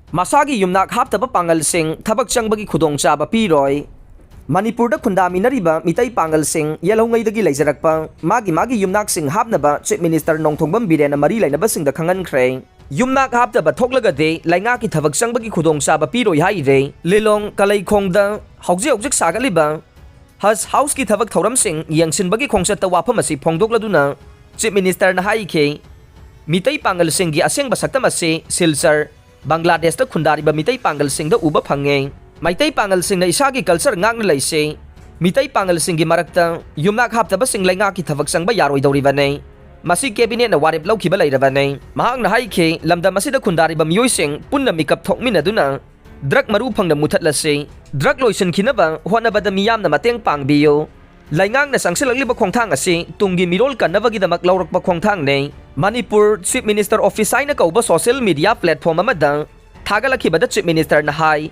Masagi yumnak haptaba pangal sing thabak changbagi khudongchaba piroi Manipur da khundaminariba mitai pangal sing yelongaidagi leijarakpa magi yumnak sing hapnaba Chief Minister Nongthongbam Birena mari lainaba sing da khangan khrei yumnak haptaba thoklagade lainga ki thabak changbagi khudongchaba piroi hai re lilong kalai khongda hauji sagaliba Has House ki thabak thoram sing yangsinbagi khongsat wafam asi phongdokladuna Chief Minister na hai ke mitai pangal sing gi aseng basaktam ase Silchar Bangladesh da khundariba mitai pangal sing da uba phange maitai pangal sing na isagi culture ngakna laise mitai pangal sing gi marakta yumnak haptaba sing lainga ki thabak changba yaroi doriba nei masi cabinet na warip laukiba lairaba nei mahak na hai ke lamda masida khundariba miyoi sing punna mikap thokmina duna drug maru phangna muthatlase drug loisan khinaba honabada miyamna mateng pangbiyo laingang na sangsilagliba khongthang ase tunggi mirol kanabagi damak laurakpa khongthang nei Manipur Chief Minister Office aina kauba social media platform amada thagalakibada Chief Minister na hai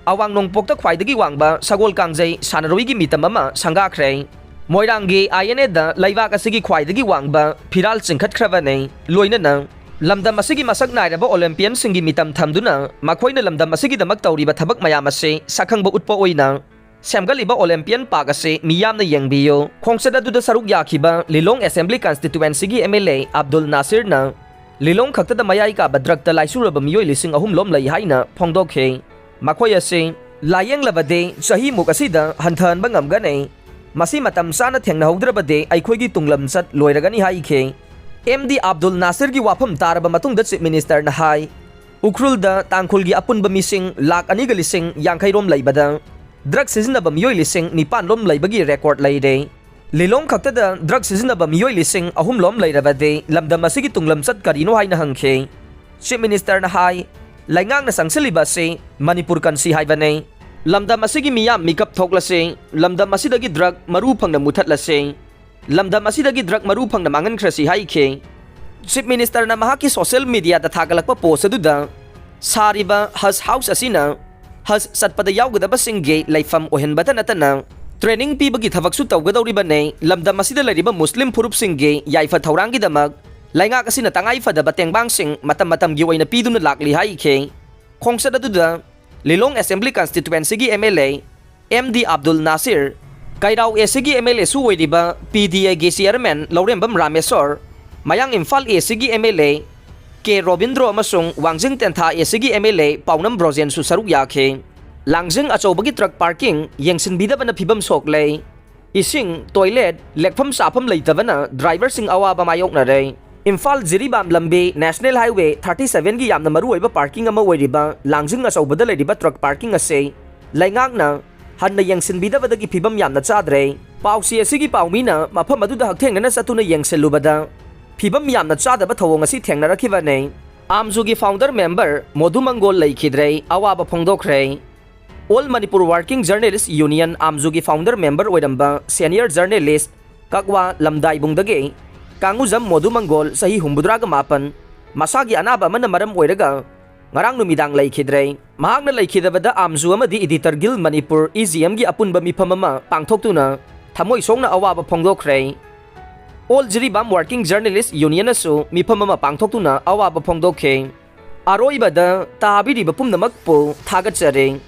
awang nongpokta khwaidagi wangba sagol kangjai sanaroigi mitam ama sangakhrei moirangi INA da laibak asigi khwaidagi wangba phiral chingkhatkhrawa nei loina na lamdam asigi masak nairaba Olympian singi mitam thamduna makhoina lamdam asigi damak tawriba thabak mayam ase sakhangba utpa oina semgaliba Olympian Park ase miyamna yengbiyo khongsada duda saruk yakhiba Lilong Assembly Constituency gi MLA Abdul Nasir na Lilong khakta da mayai ka badrakta laisuraba miyoi lising ahum lom lai haina phongdokhe makhoi ase layeng labade chahi muk asida hanthan bangam ganei masi matam sana thengna haudrabade aikhoigi tunglam chat loiragani haikhe MD Abdul Nasir gi wafam taraba matungda Chief Minister na hai Ukhrul da tangkhul gi apunba mising lak ani ga lising yangkhai rom laibada drug sizinaba miyoi lising nipan lom laibagi record laire Lilong khakta da drug sizinaba miyoi lising ahum lom lairabade lamdam asigi tunglam chat karino haina hangkhe Chief Minister na hai laingang na sangsiliba se Manipur kansi haibane lamdam asigi miyam mikap thoklase lamdam asidagi drug maru phangna muthatlase lamdam asidagi drug maru phangna mangan khrasi haikhe Chief Minister na mahaki social media da thagalakpa post aduda sariba Has House asina Has satpada yawgadaba singge laifam ohenbata natana training pibagi thabaksu tawgadawriba nei lamdam asida lariba Muslim furup singge yaifa thaurangi damak lainga kasina tangai fadaba tengbang sing matam gi oina piduna lakli haikhe khongsada duda Lilong Assembly Constituency gi MLA MD Abdul Nasir Kairau SG MLA su oiriba PDA gi Chairman Laurembam Rameswar Mayang Imphal SG MLA K Robindro amasung Wangjing Tentha SG MLA Paunam Brojen su saruk yakhe Langjing achobagi truck parking yengsinbidaba na phibam soklei ising toilet lekpham sapam leitabana driver sing awaba mayok na re Imphal Jiribam Lambe National Highway 37 gi yamna maru oiba parking ama oiriba Langjing achobada leiba truck parking ase laingak na hanna yengsinbidaba dagi phibam yamna chadre pausi asigi paumina mafam aduda hakthengna satuna yengselubada phibam yamna chadaba thawong asi thengna rakhiba nei Amzu gi founder member Modhu Mangol leikhidre awaba phongdokhrei All Manipur Working Journalists Union Amzu gi founder member oiramba senior journalist Kakwa Lamdai bungdage Kanguzam Modhu Mangol sahi humbudraga mapan masagi anaba man maram oiraga ngarang numidang leikhidre mahakna leikhidabada Amzu amadi editor Gil Manipur EGM gi apunba miphamama pangthoktuna thamoi songna awaba phongdokhrei All Jiribam Working Journalists Union asu miphamama pangthoktuna awaba phongdokhe aroibada tabiriba pumnamakpo thagachare